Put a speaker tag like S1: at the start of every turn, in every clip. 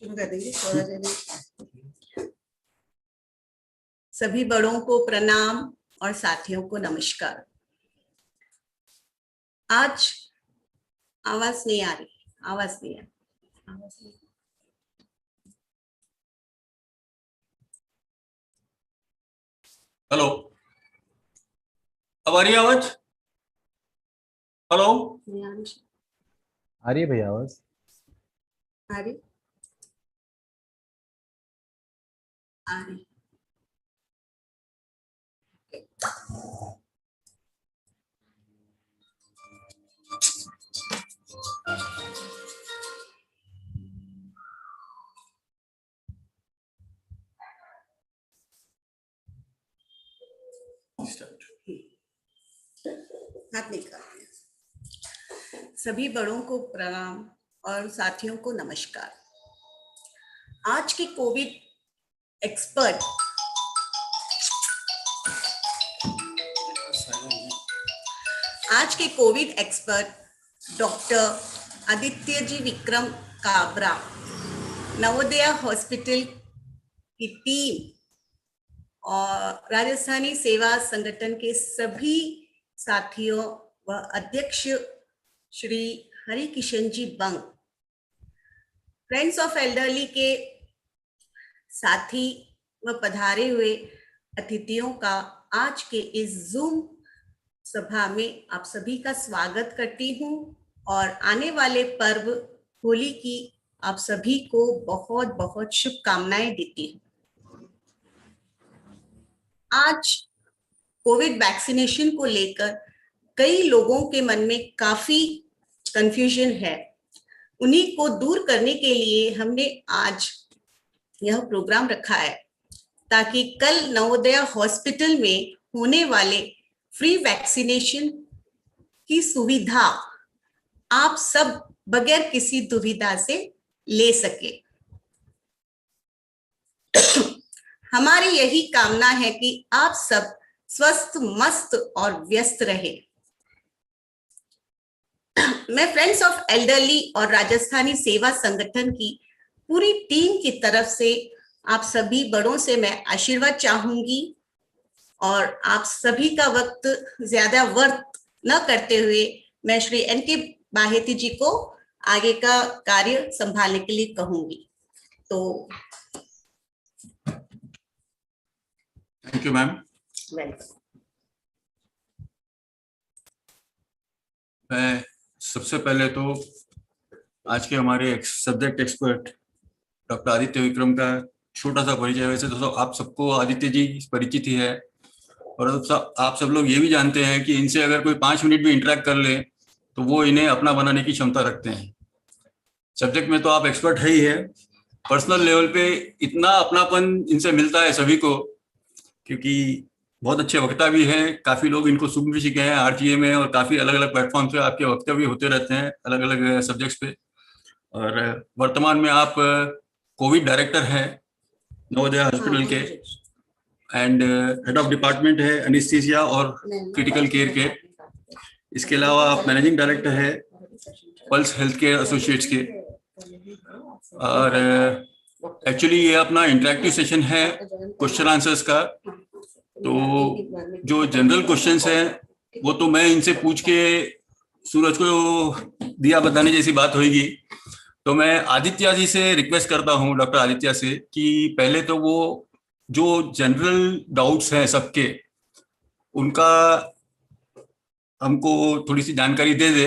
S1: शुरू कर देंगे थोड़ा देर। सभी बड़ों को प्रणाम और साथियों को नमस्कार। आज आवाज नहीं आ रही, आवाज नहीं आ रही, आवाज नहीं।
S2: हेलो, अब आ रही है आवाज? हेलो,
S1: नहीं आ रही,
S3: आ रही है भैया आवाज?
S1: आ रही, आ रही। हाथ निकाल। सभी बड़ों को प्रणाम और साथियों को नमस्कार। आज के Covid expert doctor Aditya ji Vikram Kabra, Navodaya hospital की टीम और राजस्थानी सेवा संगठन के सभी साथियों व अध्यक्ष श्री हरि किशन जी बंग, फ्रेंड्स ऑफ एल्डरली के साथी व पधारे हुए अतिथियों का आज के इस जूम सभा में आप सभी का स्वागत करती हूं और आने वाले पर्व होली की आप सभी को बहुत बहुत शुभकामनाएं देती हूं। आज कोविड वैक्सीनेशन को लेकर कई लोगों के मन में काफी कंफ्यूजन है। उन्हीं को दूर करने के लिए हमने आज यह प्रोग्राम रखा है ताकि कल नवोदय हॉस्पिटल में होने वाले फ्री वैक्सीनेशन की सुविधा आप सब बगैर किसी दुविधा से ले सके। हमारी यही कामना है कि आप सब स्वस्थ, मस्त और व्यस्त रहे। मैं फ्रेंड्स ऑफ एल्डरली और राजस्थानी सेवा संगठन की पूरी टीम की तरफ से आप सभी बड़ों से मैं आशीर्वाद चाहूंगी और आप सभी का वक्त ज्यादा व्यर्थ न करते हुए मैं श्री एन.के. बाहेती जी को आगे का कार्य संभालने के लिए कहूंगी। तो
S2: थैंक यू मैम।
S1: वेलकम।
S2: मैं सबसे पहले तो आज के हमारे subject expert doctor Aditya Vikram का छोटा सा परिचय। वैसे तो आप सबको आदित्य जी परिचित ही है और आप सब लोग ये भी जानते हैं कि इनसे अगर कोई 5 मिनट भी इंटरेक्ट कर ले तो वो इन्हें अपना बनाने की क्षमता रखते हैं। सब्जेक्ट में तो आप एक्सपर्ट है ही है, पर्सनल लेवल पे इतना अपनापन इनसे मिलता है सभी को, क्योंकि बहुत अच्छे वक्ता भी हैं। काफ़ी लोग इनको सुन भी सीखे हैं आरटीए में और काफ़ी अलग अलग प्लेटफॉर्म पे आपके वक्तव्य होते रहते हैं अलग अलग सब्जेक्ट्स पे। और वर्तमान में आप कोविड डायरेक्टर हैं नवोदय हॉस्पिटल के एंड हेड ऑफ डिपार्टमेंट है एनेस्थीसिया और क्रिटिकल केयर के। इसके अलावा आप मैनेजिंग डायरेक्टर है पल्स हेल्थ केयर एसोसिएट्स के। और एक्चुअली ये अपना इंटरेक्टिव सेशन है क्वेश्चन आंसर्स का। तो जो जनरल क्वेश्चंस हैं वो तो मैं इनसे पूछ के सूरज को दिया बताने जैसी बात होगी। तो मैं आदित्य जी से रिक्वेस्ट करता हूँ, डॉक्टर आदित्य से, कि पहले तो वो जो जनरल डाउट्स हैं सबके उनका हमको थोड़ी सी जानकारी दे दे,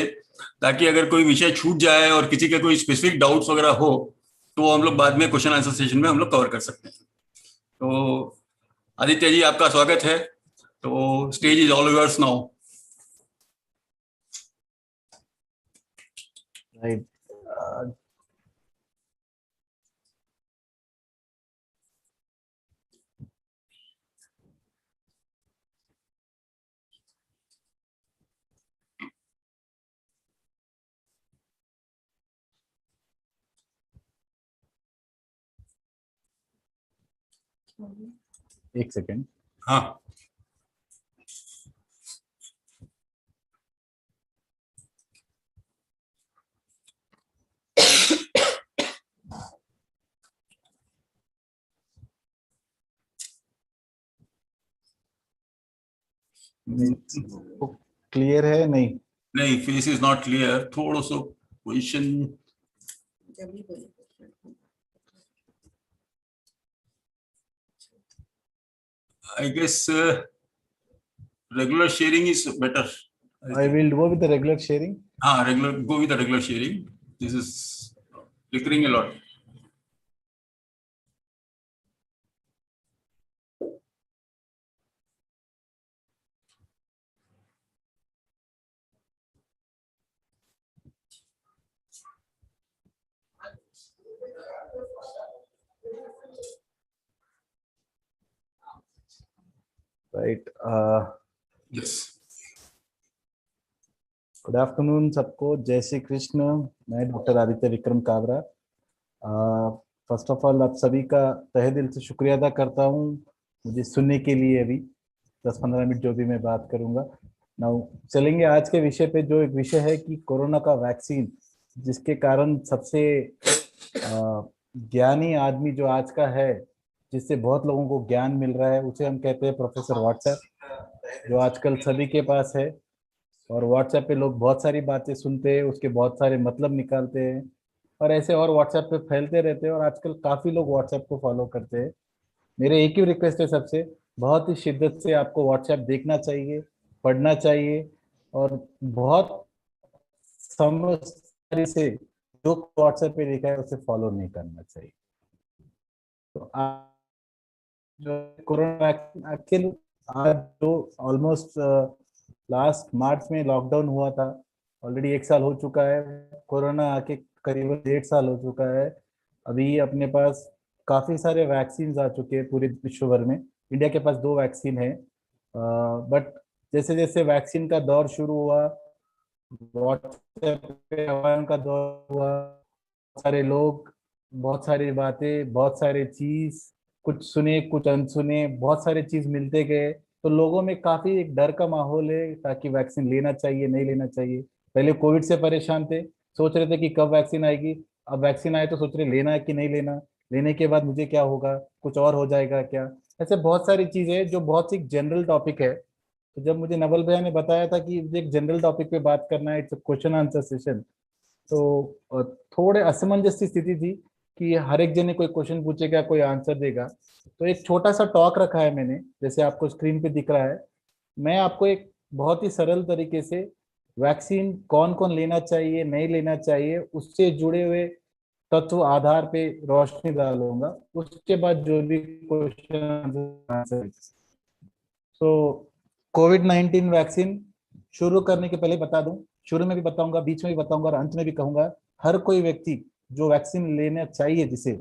S2: ताकि अगर कोई विषय छूट जाए और किसी के कोई स्पेसिफिक डाउट्स वगैरह हो तो हम लोग बाद में क्वेश्चन आंसर सेशन में हम लोग कवर कर सकते हैं। तो आदित्य जी आपका स्वागत है। तो stage is all yours now.
S3: Right. एक सेकेंड।
S2: हाँ,
S3: क्लियर है नहीं?
S2: नहीं, फेस इज नॉट क्लियर, थोड़ा सा पोजिशन।
S1: जब भी बोले
S2: I guess regular sharing is better.
S3: I will go with the regular sharing.
S2: हाँ, regular, go with the regular sharing, this is flickering a lot.
S3: Right.
S2: Yes.
S3: Good afternoon सबको, जय श्री कृष्ण। मैं doctor Aditya Vikram Kabra. First of all आप सभी का तहे दिल से शुक्रिया अदा करता हूँ मुझे सुनने के लिए। अभी 10-15 मिनट जो भी मैं बात करूँगा। नाउ चलेंगे आज के विषय पे, जो एक विषय है कि कोरोना का वैक्सीन, जिसके कारण सबसे ज्ञानी आदमी जो आज का है, जिससे बहुत लोगों को ज्ञान मिल रहा है, उसे हम कहते हैं प्रोफेसर व्हाट्सएप, जो आजकल सभी के पास है। और व्हाट्सएप पे लोग बहुत सारी बातें सुनते हैं, उसके बहुत सारे मतलब निकालते हैं और ऐसे और व्हाट्सएप पे फैलते रहते हैं। और आजकल काफ़ी लोग व्हाट्सएप को फॉलो करते हैं। मेरे एक ही रिक्वेस्ट है सबसे, बहुत ही शिद्दत से आपको व्हाट्सएप देखना चाहिए, पढ़ना चाहिए और बहुत समझदारी से जो व्हाट्सएप पे लिखा है उसे फॉलो नहीं करना चाहिए। तो आज जो कोरोना वैक्सीन, आज जो ऑलमोस्ट लास्ट मार्च में लॉकडाउन हुआ था, ऑलरेडी 1 साल हो चुका है। कोरोना आके करीबन 1.5 साल हो चुका है। अभी अपने पास काफ़ी सारे वैक्सीन आ चुके हैं पूरे विश्व भर में। इंडिया के पास 2 वैक्सीन है। बट जैसे जैसे वैक्सीन का दौर शुरू हुआ, व्हाट्सएप पे अवायन का दौर हुआ, सारे लोग, बहुत सारी बातें, बहुत सारे चीज, कुछ सुने कुछ अनसुने, बहुत सारे चीज मिलते गए। तो लोगों में काफी एक डर का माहौल है, ताकि वैक्सीन लेना चाहिए नहीं लेना चाहिए। पहले कोविड से परेशान थे, सोच रहे थे कि कब वैक्सीन आएगी। अब वैक्सीन आए तो सोच रहे लेना है कि नहीं लेना, लेने के बाद मुझे क्या होगा, कुछ और हो जाएगा क्या। ऐसे बहुत सारी चीजें जो बहुत सी जनरल टॉपिक है। तो जब मुझे नवल भैया ने बताया था कि मुझे एक जनरल टॉपिक पे बात करना है, इट्स क्वेश्चन आंसर सेशन, तो थोड़े असमंजस की स्थिति थी कि हर एक जने कोई क्वेश्चन पूछेगा, कोई आंसर देगा। तो एक छोटा सा टॉक रखा है मैंने, जैसे आपको स्क्रीन पे दिख रहा है। मैं आपको एक बहुत ही सरल तरीके से वैक्सीन कौन कौन लेना चाहिए नहीं लेना चाहिए उससे जुड़े हुए तत्व आधार पे रोशनी डालूंगा। उसके बाद जो भी क्वेश्चन आंसर। सो कोविड-19 वैक्सीन शुरू करने के पहले बता दूं, शुरू में भी बताऊंगा, बीच में भी बताऊंगा और अंत में भी कहूंगा, हर कोई व्यक्ति जो वैक्सीन लेना चाहिए, जिसे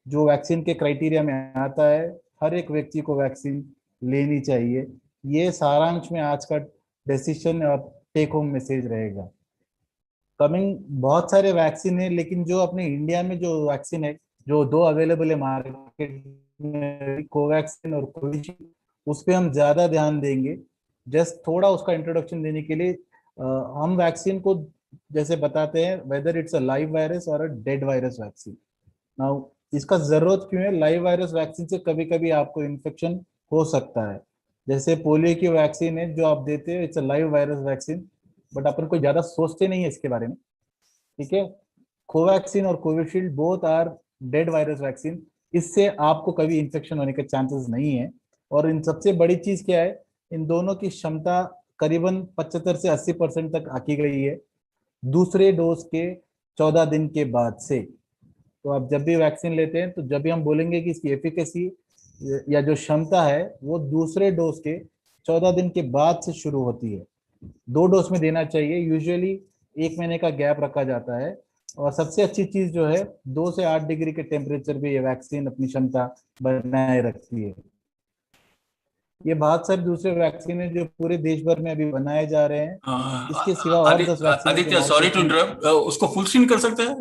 S3: जो वैक्सीन के क्राइटेरिया में आता है, हर एक व्यक्ति को वैक्सीन लेनी चाहिए। ये सारांश में आज का डिसीजन और टेक होम मैसेज रहेगा। कमिंग बहुत सारे वैक्सीन है, लेकिन जो अपने इंडिया में जो वैक्सीन है, जो 2 अवेलेबल है मार्केट में, कोवैक्सीन और कोविशील्ड, उस पर हम ज्यादा ध्यान देंगे। जस्ट थोड़ा उसका इंट्रोडक्शन देने के लिए, हम वैक्सीन को जैसे बताते हैं whether it's a live virus और a dead virus vaccine. Now इसका जरूरत क्यों है? लाइव वायरस वैक्सीन से कभी कभी आपको इन्फेक्शन हो सकता है। जैसे पोलियो की वैक्सीन है जो आप देते हैं, it's a live virus vaccine, but अपन कोई ज्यादा सोचते नहीं है इसके बारे में। ठीक है, कोवैक्सीन और Covishield both are dead virus vaccine. इससे आपको कभी इन्फेक्शन होने के चांसेस नहीं है। और इन सबसे बड़ी चीज क्या है, इन दोनों की क्षमता करीबन 75 से 80% तक आकी गई है दूसरे डोज के 14 दिन के बाद से। तो आप जब भी वैक्सीन लेते हैं, तो जब भी हम बोलेंगे कि इसकी एफिकेसी या जो क्षमता है वो दूसरे डोज के 14 दिन के बाद से शुरू होती है। 2 डोज में देना चाहिए, यूजुअली 1 महीने का गैप रखा जाता है। और सबसे अच्छी चीज जो है, 2 से 8 डिग्री के टेम्परेचर पे ये वैक्सीन अपनी क्षमता बनाए रखती है। ये बहुत सारे दूसरे वैक्सीन है जो पूरे देश भर में अभी बनाए जा रहे हैं। इसके सिवा और 10 वैक्सीन है जो
S2: आदित्य, सॉरी
S3: मार्केट
S2: टू
S3: में।
S2: इंटरप्ट, उसको फुल स्क्रीन कर सकते हैं?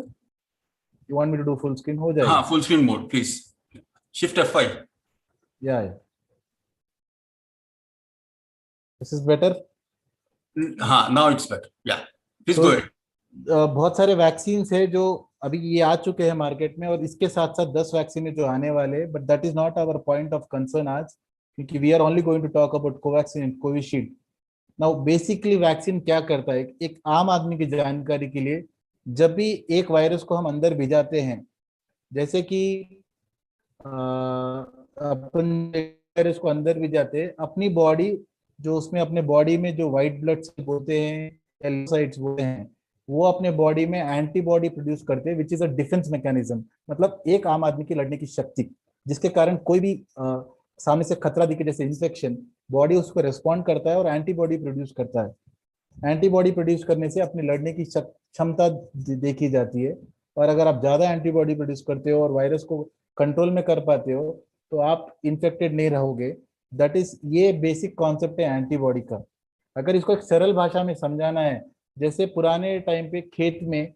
S3: You want me to do full screen? हो
S2: हाँ,
S3: जाएगा।
S2: Full screen mode please, shift F5।
S3: या दिस इज बेटर।
S2: हाँ, now it's better, yeah please
S3: so
S2: go ahead.
S3: बहुत सारे वैक्सीन है जो अभी ये आ चुके हैं मार्केट में, और इसके साथ साथ 10 वैक्सीन है जो आने वाले हैं। But that is not our point of concern आज, क्योंकि we are only going to talk about Covaxin and Covishield, now basically vaccine क्या करता है, एक आम आदमी की जानकारी के लिए, जब भी एक वायरस को हम अंदर भिजाते हैं, जैसे कि अपन वायरस को अंदर भिजाते हैं, अपनी बॉडी जो उसमें अपने बॉडी में जो व्हाइट ब्लड सेल होते हैं, एलिसाइट्स होते हैं, वो अपने बॉडी में एंटीबॉडी प्रोड्यूस करते हैं, which is a defence mechanism. मतलब एक आम आदमी की लड़ने की शक्ति, जिसके कारण कोई भी सामने से खतरा दिखे, जैसे इन्फेक्शन, बॉडी उस पर रिस्पॉन्ड करता है और एंटीबॉडी प्रोड्यूस करता है। एंटीबॉडी प्रोड्यूस करने से अपनी लड़ने की क्षमता देखी जाती है। और अगर आप ज्यादा एंटीबॉडी प्रोड्यूस करते हो और वायरस को कंट्रोल में कर पाते हो, तो आप इन्फेक्टेड नहीं रहोगे। दैट इज, ये बेसिक कॉन्सेप्ट है एंटीबॉडी का। अगर इसको एक सरल भाषा में समझाना है, जैसे पुराने टाइम पे खेत में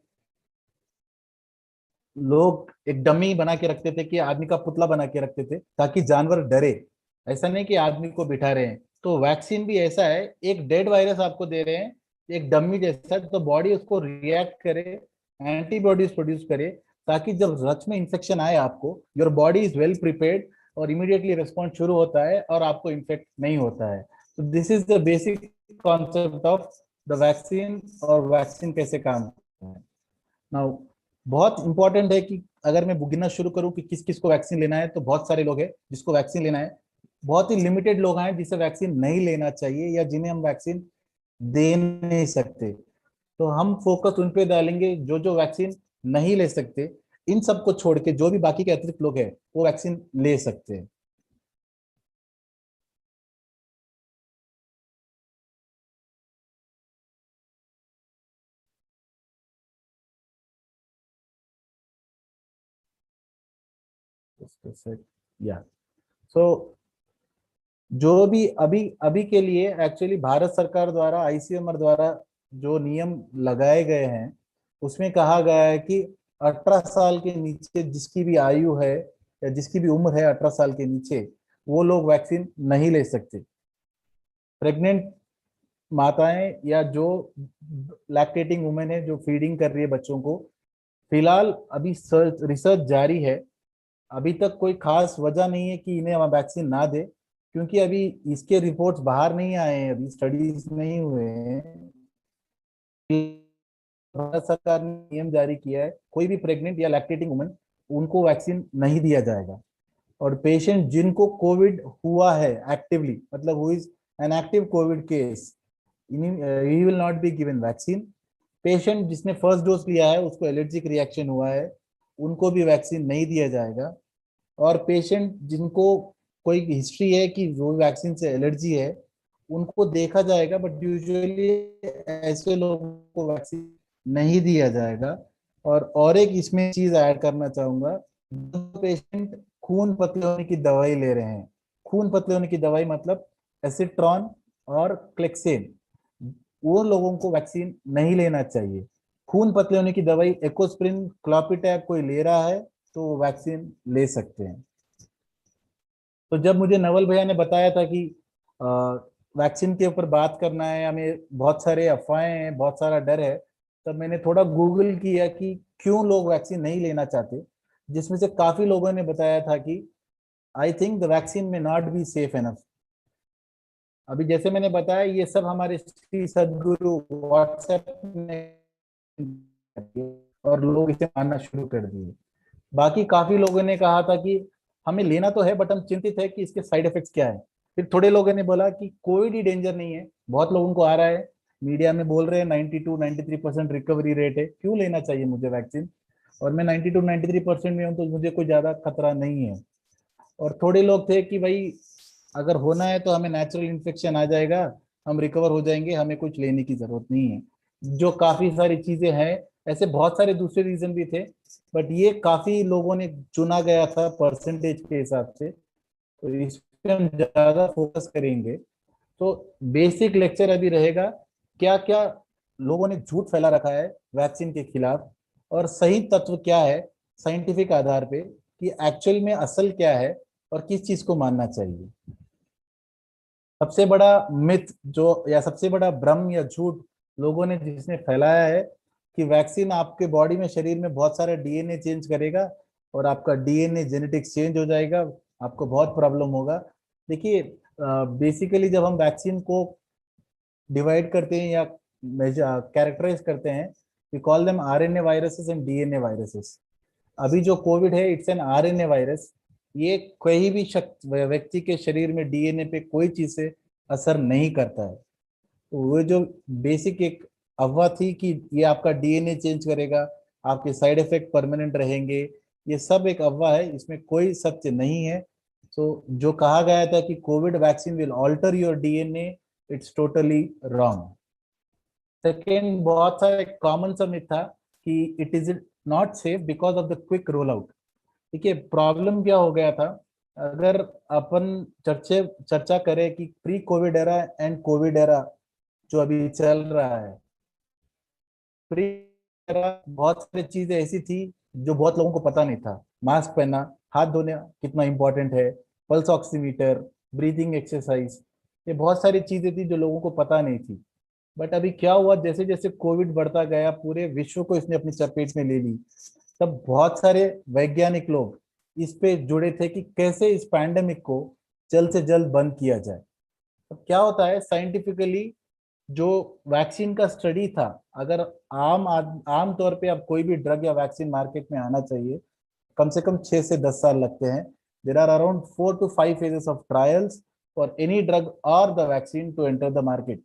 S3: लोग एक डमी बना के रखते थे, कि आदमी का पुतला बना के रखते थे ताकि जानवर डरे, ऐसा नहीं कि आदमी को बिठा रहे हैं। तो वैक्सीन भी ऐसा है, एक डेड वायरस आपको दे रहे हैं, एक डमी जैसा, तो बॉडी उसको रिएक्ट करे, एंटीबॉडीज प्रोड्यूस करे, ताकि जब सच में इन्फेक्शन आए आपको, your body is well prepared और इमीडिएटली रिस्पॉन्ड शुरू होता है और आपको इन्फेक्ट नहीं होता है। तो this is the basic concept of the vaccine, और वैक्सीन कैसे काम करता है। नाउ बहुत इंपॉर्टेंट है कि अगर मैं गिनना शुरू करूं कि किस किस को वैक्सीन लेना है, तो बहुत सारे लोग हैं जिसको वैक्सीन लेना है। बहुत ही लिमिटेड लोग हैं जिसे वैक्सीन नहीं लेना चाहिए, या जिन्हें हम वैक्सीन दे नहीं सकते। तो हम फोकस उन पे डालेंगे जो जो वैक्सीन नहीं ले सकते। इन सबको छोड़ के जो भी बाकी के अतिरिक्त लोग हैं, वो वैक्सीन ले सकते हैं। या सो जो भी अभी अभी के लिए एक्चुअली भारत सरकार द्वारा, आईसीएमआर द्वारा जो नियम लगाए गए हैं, उसमें कहा गया है कि 18 साल के नीचे जिसकी भी आयु है, या जिसकी भी उम्र है 18 साल के नीचे, वो लोग वैक्सीन नहीं ले सकते। प्रेग्नेंट माताएं या जो लैक्टेटिंग वुमेन है, जो फीडिंग कर रही है बच्चों को, फिलहाल अभी रिसर्च जारी है। अभी तक कोई खास वजह नहीं है कि इन्हें हम वैक्सीन ना दे, क्योंकि अभी इसके रिपोर्ट्स बाहर नहीं आए हैं, अभी स्टडीज नहीं हुए हैं। भारत सरकार ने नियम जारी किया है, कोई भी प्रेग्नेंट या लैक्टेटिंग वुमन, उनको वैक्सीन नहीं दिया जाएगा। और पेशेंट जिनको कोविड हुआ है एक्टिवली, मतलब who is an active Covid case, he will not be given vaccine. Patient जिसने फर्स्ट डोज लिया है, उसको एलर्जिक रिएक्शन हुआ है, उनको भी वैक्सीन नहीं दिया जाएगा। और पेशेंट जिनको कोई हिस्ट्री है कि वो वैक्सीन से एलर्जी है, उनको देखा जाएगा, बट यूजुअली ऐसे लोगों को वैक्सीन नहीं दिया जाएगा। और एक इसमें चीज ऐड करना चाहूंगा, पेशेंट खून पतले होने की दवाई ले रहे हैं, खून पतले होने की दवाई मतलब एसिट्रॉन और क्लेक्सेन, वो लोगों को वैक्सीन नहीं लेना चाहिए। खून पतले होने की दवाई एकोस्प्रिन, क्लॉपिटैब कोई ले रहा है तो वो वैक्सीन ले सकते हैं। तो जब मुझे नवल भैया ने बताया था कि वैक्सीन के ऊपर बात करना है, हमें बहुत सारे अफवाहें हैं, बहुत सारा डर है, तब मैंने थोड़ा गूगल किया कि क्यों लोग वैक्सीन नहीं लेना चाहते, जिसमें से काफी लोगों ने बताया था कि आई थिंक द वैक्सीन में नॉट बी सेफ एनफ। अभी जैसे मैंने बताया, ये सब हमारे श्री सदगुरु व्हाट्सएप में, और लोग इसे मानना शुरू कर दिए। बाकी काफी लोगों ने कहा था कि हमें लेना तो है, बट हम चिंतित है कि इसके साइड इफेक्ट्स क्या है। फिर थोड़े लोगों ने बोला कि कोविड ही डेंजर नहीं है, बहुत लोगों को आ रहा है, मीडिया में बोल रहे हैं 92-93% रिकवरी रेट है, क्यों लेना चाहिए मुझे वैक्सीन, और मैं 92-93% में हूँ, तो मुझे कोई ज्यादा खतरा नहीं है। और थोड़े लोग थे कि भाई अगर होना है तो हमें नेचुरल इन्फेक्शन आ जाएगा, हम रिकवर हो जाएंगे, हमें कुछ लेने की जरूरत नहीं है, जो काफी सारी चीजें हैं। ऐसे बहुत सारे दूसरे रीजन भी थे, बट ये काफी लोगों ने चुना गया था परसेंटेज के हिसाब से, तो इस पे हम ज्यादा फोकस करेंगे। तो बेसिक लेक्चर अभी रहेगा, क्या क्या लोगों ने झूठ फैला रखा है वैक्सीन के खिलाफ, और सही तत्व क्या है साइंटिफिक आधार पे, कि एक्चुअल में असल क्या है और किस चीज को मानना चाहिए। सबसे बड़ा मिथ जो, या सबसे बड़ा भ्रम या झूठ लोगों ने जिसने फैलाया है, कि वैक्सीन आपके बॉडी में, शरीर में बहुत सारा डीएनए चेंज करेगा और आपका डीएनए जेनेटिक्स चेंज हो जाएगा, आपको बहुत प्रॉब्लम होगा। देखिए बेसिकली जब हम वैक्सीन को डिवाइड करते हैं या कैरेक्टराइज करते हैं, we call them RNA viruses and DNA viruses. अभी जो कोविड है इट्स एन आरएनए वायरस। ये कोई भी व्यक्ति के शरीर में डीएनए पे कोई चीज से असर नहीं करता है। तो वो जो बेसिक एक अफवाह थी कि ये आपका डीएनए चेंज करेगा, आपके साइड इफेक्ट परमानेंट रहेंगे, ये सब एक अफवाह है, इसमें कोई सत्य नहीं है। तो जो कहा गया था कि Covid vaccine will alter your DNA, it's totally wrong. Second, बहुत सारा एक कॉमन सा मिथ था कि it is not safe because of the quick roll out. देखिए प्रॉब्लम क्या हो गया था, अगर अपन चर्चा करें कि pre Covid era and Covid era जो अभी चल रहा है, प्री एरा बहुत सारी चीजें ऐसी थी जो बहुत लोगों को पता नहीं था। मास्क पहनना, हाथ धोना कितना इंपॉर्टेंट है, पल्स ऑक्सीमीटर, ब्रीथिंग एक्सरसाइज, ये बहुत सारी चीजें थी जो लोगों को पता नहीं थी। बट अभी क्या हुआ, जैसे जैसे कोविड बढ़ता गया, पूरे विश्व को इसने अपनी चपेट में ले ली, तब बहुत सारे वैज्ञानिक लोग इस पे जुड़े थे कि कैसे इस पैंडेमिक को जल्द से जल्द बंद किया जाए। अब क्या होता है, साइंटिफिकली जो वैक्सीन का स्टडी था, अगर आम तौर पे अब कोई भी ड्रग या वैक्सीन मार्केट में आना चाहिए, कम से कम 6 से 10 साल लगते हैं। There are around 4 to 5 phases of trials for any drug or the vaccine to enter the market।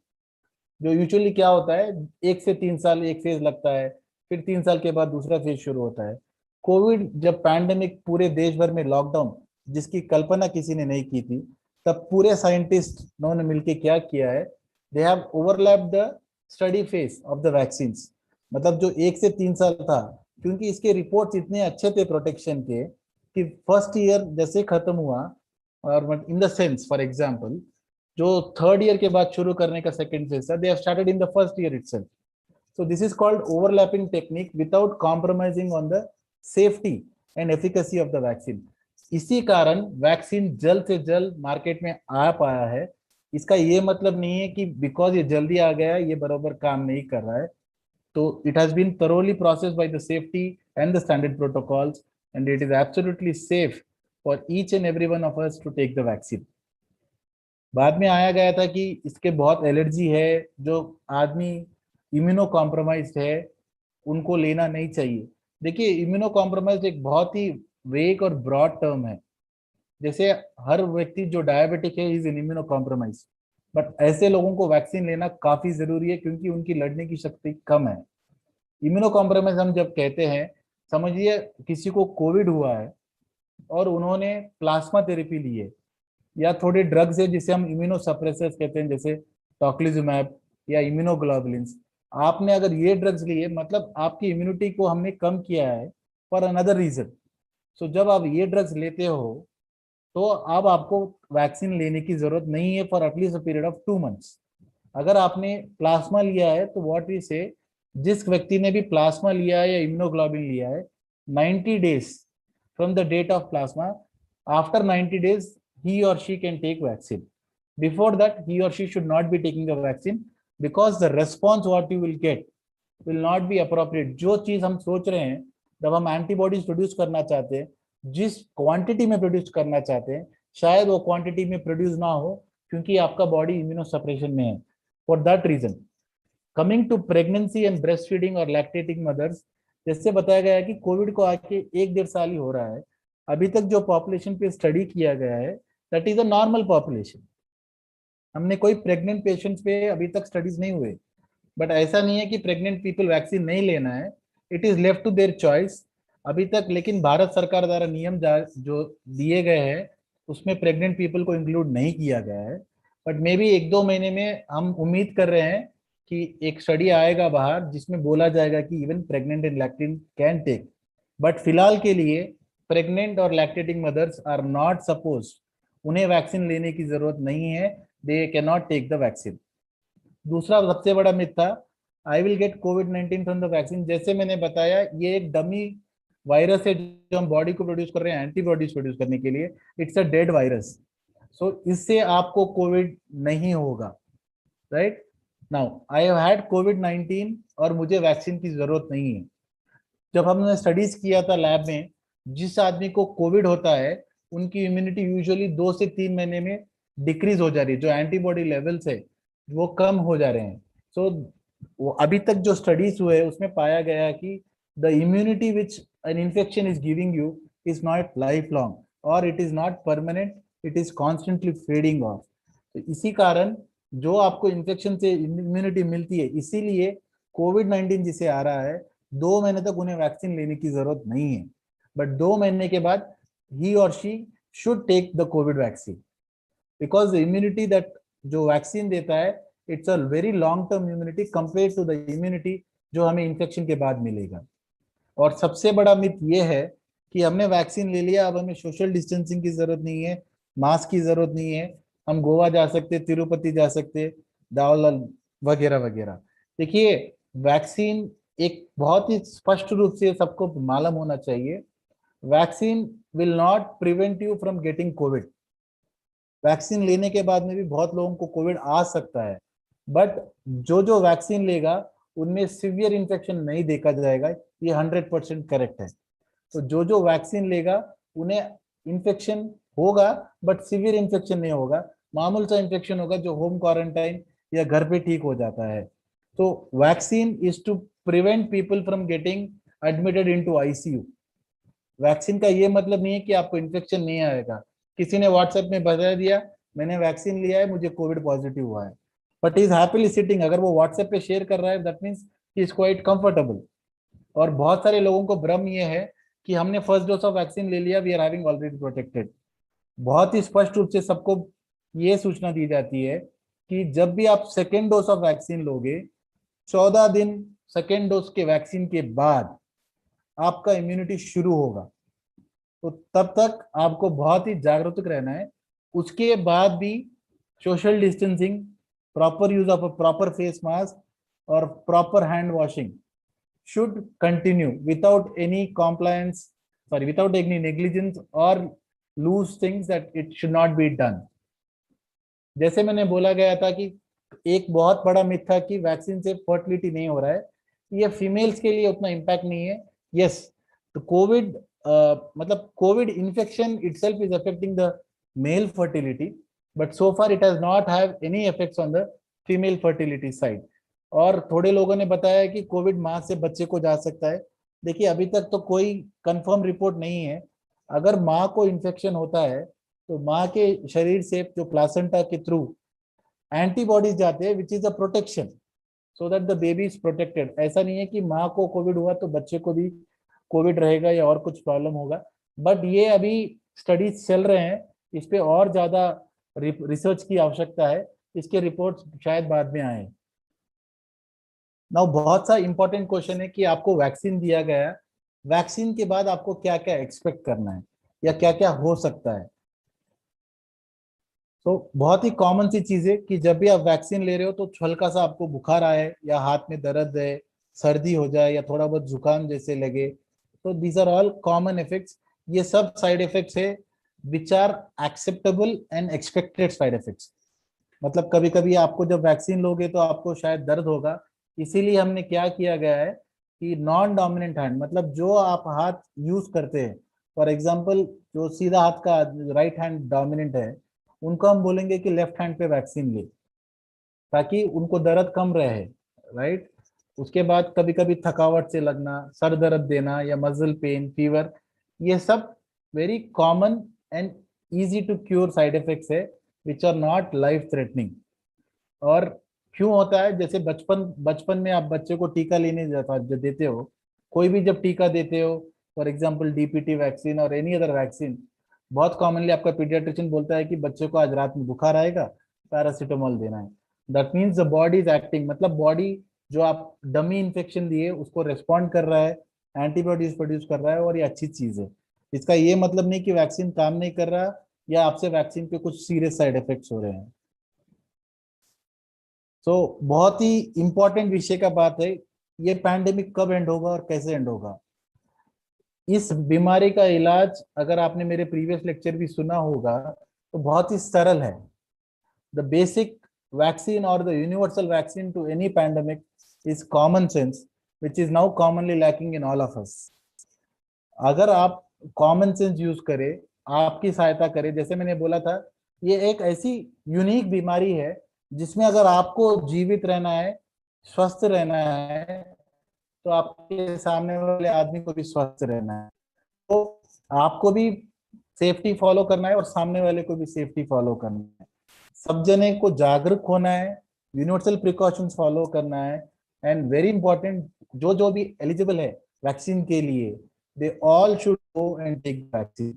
S3: जो यूजुअली क्या होता है, 1 से 3 साल एक फेज लगता है, फिर 3 साल के बाद दूसरा फेज शुरू होता है। कोविड जब पैंडेमिक पूरे देश भर में लॉकडाउन, जिसकी कल्पना किसी ने नहीं की थी, तब पूरे साइंटिस्ट ने मिलकर क्या किया है, they have overlap the study phase of the vaccines. मतलब जो 1 से 3 साल था, क्योंकि इसके रिपोर्ट्स इतने अच्छे थे प्रोटेक्शन के कि फर्स्ट ईयर जैसे खत्म हुआ, और in the sense for example जो थर्ड ईयर के बाद शुरू करने का सेकंड फेज था, they have started in the first year itself. So this is called overlapping technique without compromising on the safety and efficacy of the vaccine. इसी कारण vaccine जल्द से जल्द मार्केट में आ पाया है। इसका ये मतलब नहीं है कि बिकॉज ये जल्दी आ गया ये बराबर काम नहीं कर रहा है। तो it has been thoroughly processed by the safety and the standard protocols, and it is absolutely safe for each and every one of us to take the vaccine। बाद में आया गया था कि इसके बहुत एलर्जी है, जो आदमी इम्यूनो कॉम्प्रोमाइज्ड है उनको लेना नहीं चाहिए। देखिए इम्यूनो कॉम्प्रोमाइज्ड एक बहुत ही वेग और ब्रॉड टर्म है। जैसे हर व्यक्ति जो डायबिटिक है इज इम्यूनो कॉम्प्रोमाइज, बट ऐसे लोगों को वैक्सीन लेना काफी जरूरी है क्योंकि उनकी लड़ने की शक्ति कम है। इम्यूनो कॉम्प्रोमाइज हम जब कहते हैं, समझिए किसी को कोविड हुआ है और उन्होंने प्लाज्मा थेरेपी ली है या थोड़े ड्रग्स है जिसे हम इम्यूनो सप्रेसर्स कहते हैं, जैसे टोक्लिजुमैब या इम्यूनोग्लोबुलिन्स। आपने अगर ये ड्रग्स लिए, मतलब आपकी इम्यूनिटी को हमने कम किया है फॉर अनदर रीजन। सो जब आप ये ड्रग्स लेते हो तो अब आपको वैक्सीन लेने की जरूरत नहीं है for at least a period of 2 months। अगर आपने प्लाज्मा लिया है तो व्हाट वी से, जिस व्यक्ति ने भी प्लाज्मा लिया है या इम्यूनोग्लोबिन लिया है, 90 days from the date of plasma, after 90 days he or she can take vaccine। before that he or she should not be taking the vaccine because the response what you will get will not be appropriate। जो चीज हम सोच रहे हैं, जब हम antibodies produce करना चाहते हैं, जिस क्वांटिटी में प्रोड्यूस करना चाहते हैं, शायद वो क्वांटिटी में प्रोड्यूस ना हो क्योंकि आपका बॉडी इम्यूनो सप्रेशन में है। For that reason, coming to pregnancy and breast feeding और लैक्टेटिंग मदर्स, जैसे बताया गया है कि कोविड को आके 1-1.5 साल ही हो रहा है। अभी तक जो पॉपुलेशन पे स्टडी किया गया है that is a normal population. हमने कोई प्रेग्नेंट पेशेंट्स पे अभी तक स्टडीज नहीं हुए, बट ऐसा नहीं है कि प्रेग्नेंट पीपल वैक्सीन नहीं लेना है, it is left to their choice अभी तक। लेकिन भारत सरकार द्वारा नियम जो दिए गए हैं उसमें प्रेग्नेंट पीपल को इंक्लूड नहीं किया गया है। बट मे बी 1-2 महीने में हम उम्मीद कर रहे हैं कि एक स्टडी आएगा बाहर जिसमें बोला जाएगा कि even pregnant and lactating can take. But फिलहाल के लिए प्रेग्नेंट और lactating mothers are not suppose, उन्हें वैक्सीन लेने की जरूरत नहीं है, they can not take the vaccine. दूसरा सबसे बड़ा मिथ था, आई विल गेट कोविड-19 फ्रॉम द वैक्सीन। जैसे मैंने बताया ये एक डमी वायरस है जो हम बॉडी को प्रोड्यूस कर रहे हैं एंटीबॉडीज प्रोड्यूस करने के लिए, it's a dead virus. So इससे आपको कोविड नहीं होगा, right. Now I have had कोविड-19 और मुझे वैक्सीन की जरूरत नहीं है। जब हमने स्टडीज किया था लैब में, जिस आदमी को कोविड होता है उनकी इम्यूनिटी यूजुअली 2 से 3 महीने में डिक्रीज हो जा रही है, जो एंटीबॉडी लेवल्स है वो कम हो जा रहे हैं। सो वो अभी तक जो स्टडीज हुए उसमें पाया गया कि the immunity which an infection is giving you is not life long और it is not permanent, it is constantly fading off. तो इसी कारण जो आपको इन्फेक्शन से इम्यूनिटी मिलती है, इसीलिए कोविड-19 जिसे आ रहा है 2 महीने तक उन्हें वैक्सीन लेने की जरूरत नहीं है, बट 2 महीने के बाद ही और she should take the covid vaccine, because the immunity that जो वैक्सीन देता है it's a very long term immunity compare to the immunity जो हमें इन्फेक्शन के बाद मिलेगा। और सबसे बड़ा मिथ ये है कि हमने वैक्सीन ले लिया, अब हमें सोशल डिस्टेंसिंग की जरूरत नहीं है, मास्क की जरूरत नहीं है, हम गोवा जा सकते, तिरुपति जा सकते, दावल वगैरह वगैरह। देखिए, वैक्सीन एक बहुत ही स्पष्ट रूप से सबको मालूम होना चाहिए, vaccine will not prevent you from getting Covid. Vaccine लेने के बाद में भी बहुत लोगों को कोविड आ सकता है, बट जो जो वैक्सीन लेगा उनमें सीवियर इन्फेक्शन नहीं देखा जाएगा, ये 100% करेक्ट है। तो जो जो वैक्सीन लेगा उन्हें इन्फेक्शन होगा बट सीवियर इन्फेक्शन नहीं होगा, मामूल सा इन्फेक्शन होगा जो होम क्वारंटाइन या घर पे ठीक हो जाता है। तो vaccine is to prevent people from getting admitted into ICU. Vaccine का ये मतलब नहीं है कि आपको इन्फेक्शन नहीं आएगा। किसी ने व्हाट्सएप में बता दिया मैंने वैक्सीन लिया है, मुझे कोविड पॉजिटिव हुआ है, बट इज हैप्पीली सिटिंग, अगर वो व्हाट्सएप पे शेयर कर रहा है that means he is quite comfortable. और बहुत सारे लोगों को भ्रम ये है कि हमने फर्स्ट डोज ऑफ वैक्सीन ले लिया, we are having already protected. बहुत ही स्पष्ट रूप से सबको ये सूचना दी जाती है कि जब भी आप सेकेंड डोज ऑफ वैक्सीन लोगे, 14 दिन सेकेंड डोज के वैक्सीन के बाद आपका इम्यूनिटी शुरू होगा, तो तब तक आपको बहुत ही जागरूक रहना है। उसके बाद भी social distancing, proper use of a proper face mask और proper hand washing should continue without any compliance, sorry, without any negligence or loose things that it should not be done. जैसे मैंने बोला गया था कि एक बहुत बड़ा मिथ था कि वैक्सीन से फर्टिलिटी नहीं हो रहा है, ये फीमेल्स के लिए उतना इम्पैक्ट नहीं है। यस, तो कोविड मतलब Covid infection itself is affecting the mail fertility, but so far it has not have any effects on the female fertility side. और थोड़े लोगों ने बताया कि कोविड माँ से बच्चे को जा सकता है। देखिए, अभी तक तो कोई कंफर्म रिपोर्ट नहीं है। अगर माँ को इन्फेक्शन होता है तो माँ के शरीर से जो प्लासेंटा के थ्रू एंटीबॉडीज जाते हैं which is a protection, so that the baby is protected. ऐसा नहीं है कि माँ को कोविड हुआ तो बच्चे को भी कोविड रहेगा या और कुछ प्रॉब्लम होगा, बट ये अभी स्टडीज चल रहे हैं, इस पे और ज्यादा रिसर्च की आवश्यकता है, इसके रिपोर्ट्स शायद बाद में आए। नाउ बहुत सा इंपॉर्टेंट क्वेश्चन है कि आपको वैक्सीन दिया गया है, वैक्सीन के बाद आपको क्या क्या एक्सपेक्ट करना है या क्या क्या हो सकता है। तो बहुत ही कॉमन सी चीज है कि जब भी आप वैक्सीन ले रहे हो तो हल्का सा आपको बुखार आए या हाथ में दर्द है, सर्दी हो जाए या थोड़ा बहुत जुकाम जैसे लगे, तो these are all common effects. ये सब साइड इफेक्ट्स है which are acceptable and expected side effects. मतलब कभी कभी आपको जब वैक्सीन लोगे तो आपको शायद दर्द होगा, इसीलिए हमने क्या किया गया है कि नॉन डोमिनेंट हैंड, मतलब जो आप हाथ यूज करते हैं, फॉर एग्जांपल जो सीधा हाथ का राइट हैंड डोमिनेंट है, उनको हम बोलेंगे कि लेफ्ट हैंड पे वैक्सीन ले, ताकि उनको दर्द कम रहे, राइट। उसके बाद कभी कभी थकावट से लगना, सर दर्द देना या मसल पेन, फीवर, ये सब very common and easy to cure side effects है which are not life threatening. और क्यों होता है, जैसे बचपन बचपन में आप बच्चे को टीका लेने जाता जो देते हो, कोई भी जब टीका देते हो, फॉर एग्जांपल डीपीटी वैक्सीन और एनी अदर वैक्सीन, बहुत कॉमनली आपका पीडियाट्रिशियन बोलता है कि बच्चे को आज रात में बुखार आएगा, पैरासीटामोल देना है। That means the body is acting, मतलब बॉडी जो आप डमी इन्फेक्शन दिए उसको रेस्पॉन्ड कर रहा है, एंटीबॉडीज प्रोड्यूस कर रहा है, और ये अच्छी चीज है। इसका ये मतलब नहीं कि वैक्सीन काम नहीं कर रहा या आपसे वैक्सीन के कुछ सीरियस साइड इफेक्ट्स हो रहे हैं। तो बहुत ही इंपॉर्टेंट विषय का बात है, ये पैंडेमिक कब एंड होगा और कैसे एंड होगा। इस बीमारी का इलाज अगर आपने मेरे प्रीवियस लेक्चर भी सुना होगा तो बहुत ही सरल है। द बेसिक वैक्सीन और the universal vaccine to any pandemic is common sense which is now commonly lacking in all of us. अगर आप कॉमन सेंस यूज करें, आपकी सहायता करें, जैसे मैंने बोला था, ये एक ऐसी यूनिक बीमारी है जिसमें अगर आपको जीवित रहना है, स्वस्थ रहना है, तो आपके सामने वाले आदमी को भी स्वस्थ रहना है। तो आपको भी सेफ्टी फॉलो करना है और सामने वाले को भी सेफ्टी फॉलो करना है। सब जने को जागरूक होना है, यूनिवर्सल प्रिकॉशंस फॉलो करना है, एंड वेरी इंपॉर्टेंट, जो जो भी एलिजिबल है वैक्सीन के लिए, they all should go and take vaccine.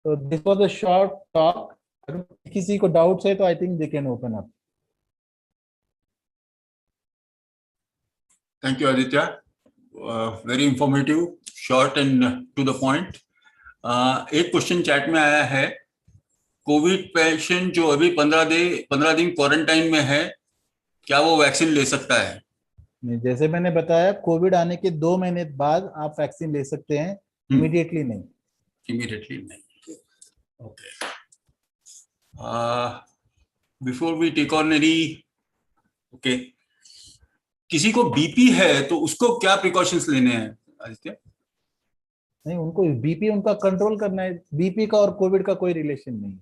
S3: तो this was a short talk. किसी को डाउट्स है तो I think they can open up.
S2: Thank you Aditya, very informative, short and to the point. एक क्वेश्चन चैट में आया है, कोविड पेशेंट जो अभी 15 दिन क्वारंटाइन में है, क्या वो वैक्सीन ले सकता है?
S3: जैसे मैंने बताया, कोविड आने के 2 महीने बाद आप वैक्सीन ले सकते हैं, इमीडिएटली नहीं।
S2: इमीडिएटली नहीं, okay. Before we take on any, okay, किसी को बीपी है तो उसको क्या प्रिकॉशंस लेने हैं आदित्य?
S3: नहीं, उनको बीपी उनका कंट्रोल करना है। बीपी का और कोविड का कोई रिलेशन नहीं।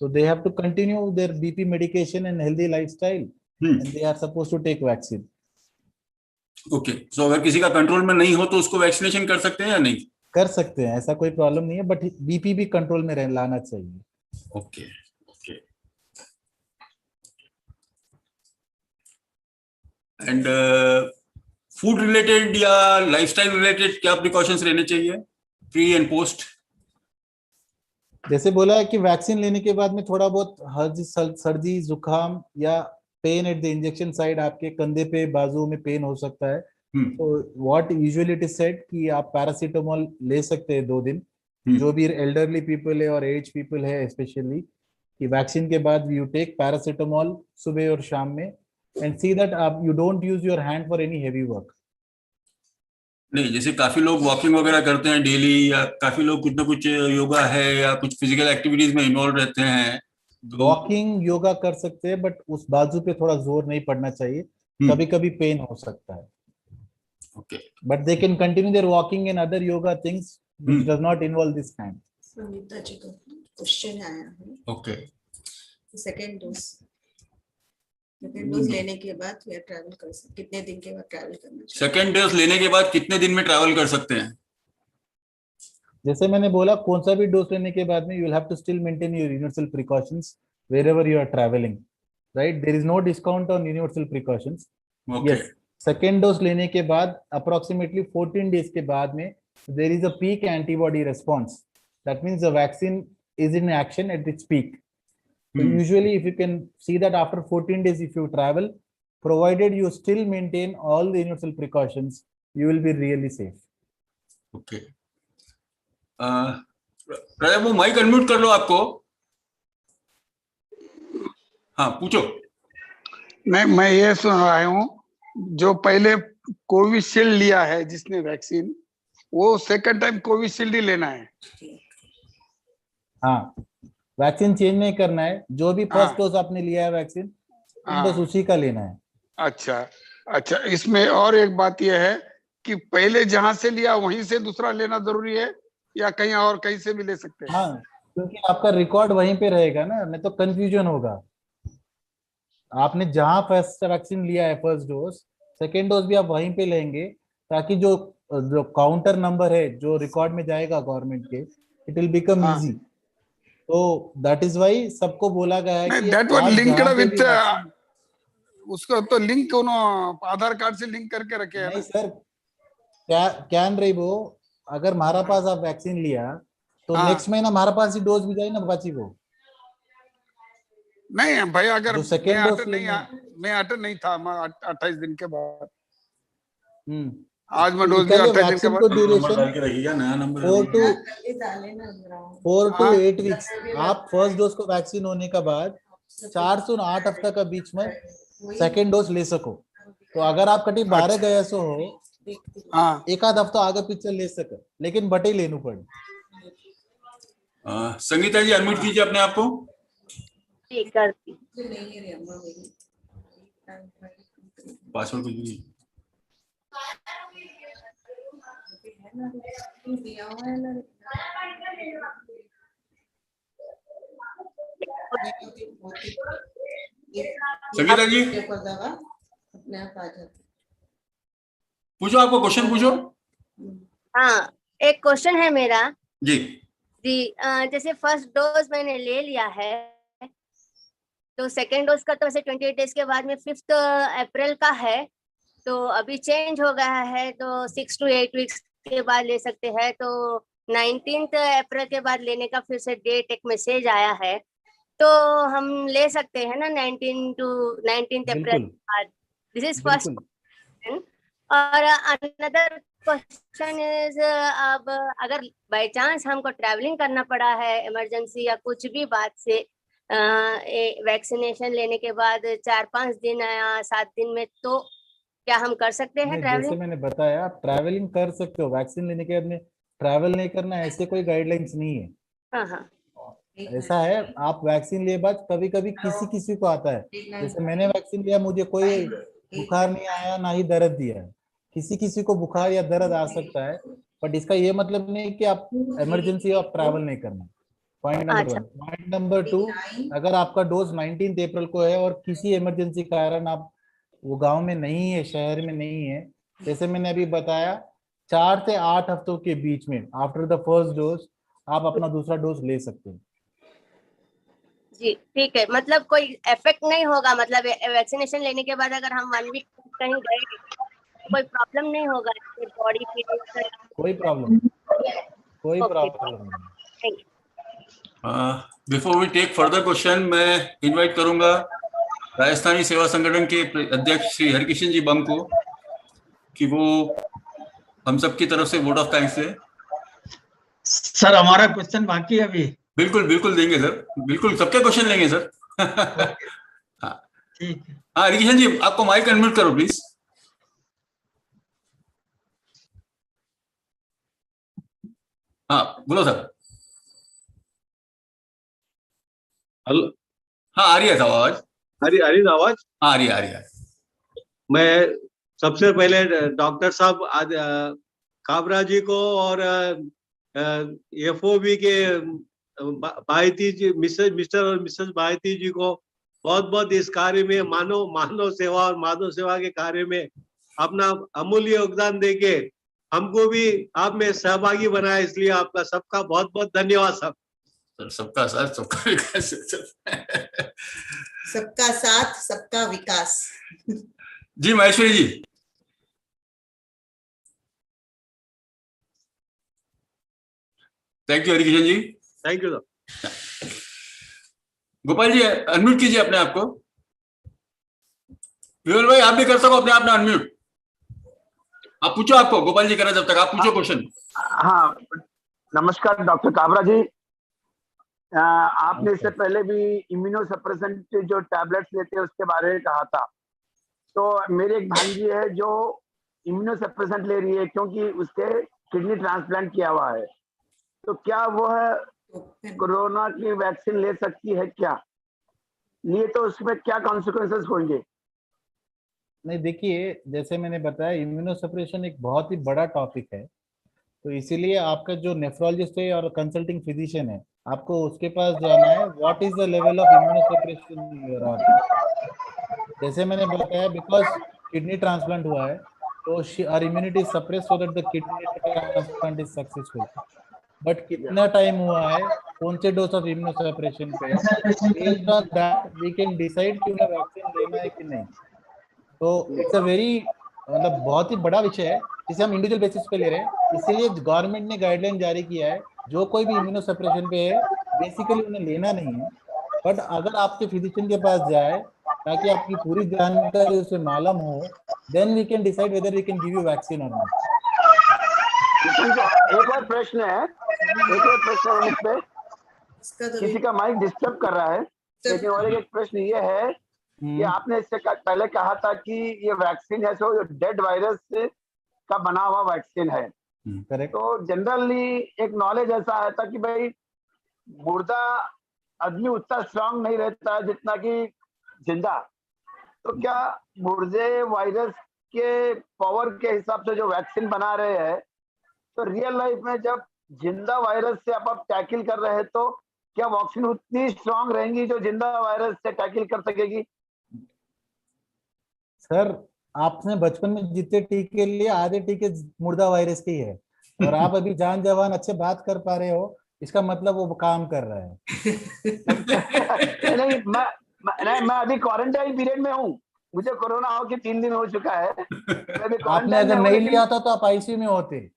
S3: So they have to continue their BP medication and healthy lifestyle, and they are supposed to take vaccine.
S2: Okay, so अगर किसी का कंट्रोल में नहीं हो तो उसको वैक्सीनेशन कर सकते हैं या नहीं?
S3: कर सकते हैं, ऐसा कोई प्रॉब्लम नहीं है, बट बीपी भी कंट्रोल में लाना चाहिए।
S2: Okay okay. And food related या लाइफस्टाइल रिलेटेड क्या प्रिकॉशंस लेने चाहिए प्री एंड पोस्ट?
S3: जैसे बोला है कि वैक्सीन लेने के बाद में थोड़ा बहुत हर्ज, सर्दी, जुकाम या pen at the injection side, आपके कंधे पे, बाजू में पेन हो सकता है। तो what usually it is said कि आप पैरासीटामोल ले सकते हैं 2 दिन। जो भी एल्डरली पीपल है और एज पीपल है स्पेशली, कि वैक्सीन के बाद यू टेक पैरासीटामोल सुबह और शाम में, एंड सी दैट आप you don't use your hand for any heavy work.
S2: नहीं, जैसे काफी लोग वॉकिंग वगैरह करते हैं डेली, या काफी लोग कुछ ना कुछ योगा है या कुछ फिजिकल एक्टिविटीज में इन्वॉल्व रहते हैं, तो
S3: वॉकिंग योगा कर सकते हैं, बट उस बाजू पे थोड़ा जोर नहीं पड़ना चाहिए। कभी कभी पेन हो सकता है,
S2: okay.
S3: but they can continue their walking and other yoga things which does not involve this hand.
S1: Sangeeta ji को क्वेश्चन आया है,
S2: ओके,
S1: सेकेंड डोज लेने के बाद या ट्रैवल कर सकते, कितने दिन के बाद ट्रैवल करना चाहिए?
S2: सेकेंड डोज लेने के बाद कितने दिन में ट्रैवल कर सकते हैं?
S3: जैसे मैंने बोला, कौन सा भी डोज लेने के बाद में you will have to still maintain your universal precautions wherever you are traveling, right? There is no discount on universal precautions.
S2: Okay.
S3: Yes, second dose लेने के बाद अप्रोक्सीमेटली 14 डेज के बाद में there is a peak antibody response. That means the vaccine is in action at its peak. So usually if you can see that after 14 days if you travel, provided you still maintain all the universal precautions, you will be really safe.
S2: Okay, Pradeep वो mic unmute कर लो आपको। हाँ पूछो।
S4: नहीं, मैं ये सुन रहा हूँ, जो पहले कोविशील्ड लिया है जिसने वैक्सीन, वो सेकंड टाइम कोविशील्ड ही लेना है।
S3: हाँ, वैक्सीन चेंज नहीं करना है। जो भी फर्स्ट डोज आपने लिया है वैक्सीन, बस उसी का लेना है।
S4: अच्छा अच्छा, इसमें और एक बात यह है कि पहले जहां से लिया वहीं से दूसरा लेना जरूरी है या कहीं और कहीं से भी ले सकते हैं?
S3: हाँ, क्योंकि आपका रिकॉर्ड वहीं पे रहेगा ना, नहीं तो कंफ्यूजन होगा। आपने जहां फर्स्ट वैक्सीन लिया है फर्स्ट डोज, सेकेंड डोज भी आप वहीं पे लेंगे, ताकि जो जो काउंटर नंबर है जो रिकॉर्ड में जाएगा गवर्नमेंट के, इट विल बिकम इजी। तो दैट इज वाई सबको बोला गया है कि
S4: दैट वाज
S3: आप
S4: लिंक्ड
S3: जहां पे
S4: विद,
S3: भी वैक्सीन,
S4: उसको तो लिंक उन्होंने आधार कार्ड से लिंक करके रखे हैं
S3: नहीं
S4: ना?
S3: सर, कैन रही वो, अगर हमारा पास आप वैक्सीन लिया तो नेक्स्ट महीना हमारे पास ही डोज भी जाए ना बाची को।
S4: नहीं भाई, अगर
S3: जो सेकेंड डोज
S4: मैं अटेंड नहीं था 28 दिन के बाद,
S3: हम्म,
S4: आज मैं डोज लिया 28 दिन के
S3: वैक्सीन को
S4: बाद।
S3: ड्यूरेशन
S2: डाल के रखिएगा, नया नंबर
S3: 4 to 8 वीक्स। आप फर्स्ट डोज को वैक्सीन होने के बाद 4 से 8 हफ्ता का बीच में सेकेंड डोज ले सको। तो अगर आप कटी 12 गए सो हो,
S4: हाँ,
S3: एक आध हफ्ता आगे पीछे ले सके, लेकिन बटे लेनू पड़े।
S2: संगीता जी अनम्यूट कीजिए अपने आप को। पासवर्ड कुछ भी संगीता जी
S1: अपने आप आ जाती।
S2: पूछो, आपको क्वेश्चन पूछो।
S5: हाँ, एक क्वेश्चन है मेरा
S2: जी
S5: जी। जैसे फर्स्ट डोज मैंने ले लिया है, तो सेकेंड डोज का तो वैसे 28 डेज के बाद में 5 अप्रैल का है, तो अभी चेंज हो गया है, तो 6 to 8 वीक्स के बाद ले सकते हैं। तो 19 अप्रैल के बाद लेने का फिर से डेट एक मैसेज आया है, तो हम ले सकते हैं ना 19 अप्रैल
S3: बिल्कुल
S5: के बाद? दिस इज फर्स्ट
S3: बिल्कुल।
S5: क्वेश्चन। और अनदर क्वेश्चन इज, अब अगर बाय चांस हमको ट्रैवलिंग करना पड़ा है इमरजेंसी या कुछ भी बात से, वैक्सीनेशन लेने के बाद 4-5 दिन या 7 दिन में, तो क्या हम कर सकते हैं
S3: नहीं, जैसे
S5: ट्रैवलिंग?
S3: मैंने बताया, आप ट्रैवलिंग कर सकते हो वैक्सीन लेने के बाद में, ट्रैवल नहीं करना ऐसे कोई गाइडलाइंस नहीं है।
S5: हाँ हाँ
S3: ऐसा है, आप वैक्सीन लिए बाद कभी कभी किसी किसी को आता है, जैसे मैंने वैक्सीन लिया, मुझे कोई बुखार नहीं आया ना ही दर्द दिया है। किसी किसी को बुखार या दर्द आ सकता है, बट इसका ये मतलब नहीं कि आप इमरजेंसी आप ट्रैवल नहीं करना। पॉइंट नंबर
S5: अच्छा।
S3: 1। पॉइंट नंबर 2, अगर आपका डोज 19 अप्रैल को है और किसी इमरजेंसी कारण आप वो गांव में नहीं है, शहर में नहीं है, जैसे मैंने अभी बताया, 4 से 8 हफ्तों के बीच में आफ्टर द फर्स्ट डोज आप अपना दूसरा डोज ले सकते हैं।
S5: जी ठीक है, मतलब कोई इफेक्ट नहीं होगा, मतलब वैक्सीनेशन लेने के बाद अगर हम 1 वीक कहीं गए कोई प्रॉब्लम नहीं होगा बॉडी पे?
S3: कोई प्रॉब्लम कोई
S5: ओके,
S3: प्रॉब्लम नहीं।
S5: Thank you.
S2: Before we take further question, मैं इनवाइट करूंगा राजस्थानी सेवा संगठन के अध्यक्ष श्री हरकिशन जी बम को कि वो हम सब की तरफ से vote of thanks they.
S6: Sir हमारा क्वेश्चन बाकी है अभी।
S2: बिल्कुल बिल्कुल देंगे सर, बिल्कुल सबके क्वेश्चन लेंगे सर। हाँ
S6: ठीक है।
S2: हाँ, हरकिशन जी आपको माइक अनम्यूट करो प्लीज। हाँ बोलो सर।
S7: हेलो,
S2: हाँ आ रही है आवाज।
S7: हरी हरी आवाज।
S2: हाँ आ रही है।
S7: मैं सबसे पहले डॉक्टर साहब काबरा जी को और एफओबी के भारती जी, मिस्टर और मिसेस भारती जी को बहुत बहुत इस कार्य में मानव सेवा और माधव सेवा के कार्य में अपना अमूल्य योगदान देके हमको भी आप में सहभागी बनाया, इसलिए आपका सबका बहुत बहुत धन्यवाद साहब।
S2: सबका साथ सबका विकास।
S1: सबका साथ सबका विकास।
S2: Ji Maheshwari ji. Thank you Harikishan ji.
S7: Thank you sir.
S2: Gopal ji unmute कीजिए अपने आप को। विमल भाई आप भी कर सको अपने आप में अनम्यूट। आप पूछो, आपको गोपाल जी करा जब तक, आप पूछो क्वेश्चन।
S8: हाँ, नमस्कार डॉक्टर काबरा जी। आपने इससे पहले भी इम्यूनोसप्रेसेंट जो टैबलेट्स लेते हैं उसके बारे में कहा था, तो मेरी एक भांजी है जो इम्यूनोसप्रेसेंट ले रही है क्योंकि उसके किडनी ट्रांसप्लांट किया हुआ है, तो क्या वह कोरोना की वैक्सीन ले सकती है? क्या लिए तो उसमें क्या कॉन्सिक्वेंसेस होंगे?
S3: नहीं, देखिए, जैसे मैंने बताया, इम्यूनोसप्रेशन एक बहुत ही बड़ा टॉपिक है, तो इसीलिए आपका जो नेफ्रोलॉजिस्ट है और कंसल्टिंग फिजिशियन है, आपको उसके पास जाना है। What is the level of immunosuppression you're on? जैसे मैंने बताया, बिकॉज किडनी ट्रांसप्लांट हुआ है, तो our immunity suppress so that the kidney transplant is successful. But कितना टाइम हुआ है, कौन से डोज ऑफ इम्यूनोसप्रेशन पे है, based on that we can decide कि उन्हें वैक्सीन लेना है कि नहीं। तो इट्स अ वेरी, मतलब बहुत ही बड़ा विषय है जिसे हम इंडिविजुअल बेसिस पे ले रहे हैं। इसीलिए गवर्नमेंट ने गाइडलाइन जारी किया है, जो कोई भी इम्यूनोसप्रेशन पे है बेसिकली उन्हें लेना नहीं है। बट अगर आपके फिजिशियन के पास जाए ताकि आपकी पूरी जानकारी उसे मालूम हो, then we can decide whether we can give you vaccine और नॉट।
S8: एक और प्रश्न है मुझ पे, किसी का माइक डिस्टर्ब कर रहा है, लेकिन और एक प्रश्न ये है कि आपने इससे पहले कहा था कि ये वैक्सीन है सो डेड वायरस का बना हुआ वैक्सीन है।
S3: करेक्ट।
S8: तो जनरली एक नॉलेज ऐसा आता कि भाई मुर्दा आदमी उतना स्ट्रांग नहीं रहता है जितना कि जिंदा, तो क्या मुर्दे वायरस के पावर के हिसाब से जो वैक्सीन बना रहे हैं, तो रियल लाइफ में जब जिंदा वायरस से आप टैकल कर रहे हैं तो क्या वैक्सीन उतनी स्ट्रांग रहेंगी जो जिंदा वायरस से टैकल कर सकेगी?
S3: सर आपने बचपन में जितने टीके लिए आधे टीके मुर्दा वायरस के ही है, और आप अभी जान जवान अच्छे बात कर पा रहे हो, इसका मतलब वो काम कर रहा है।
S8: नहीं, मैं अभी क्वारंटाइन पीरियड में हूँ, मुझे कोरोना होके 3 दिन हो चुका है। मैं अभी
S3: आपने
S8: क्वारंटाइन
S3: अगर
S8: में हूँ,
S3: नहीं
S8: लेकिन
S3: लिया था तो आप आईसीयू में होते।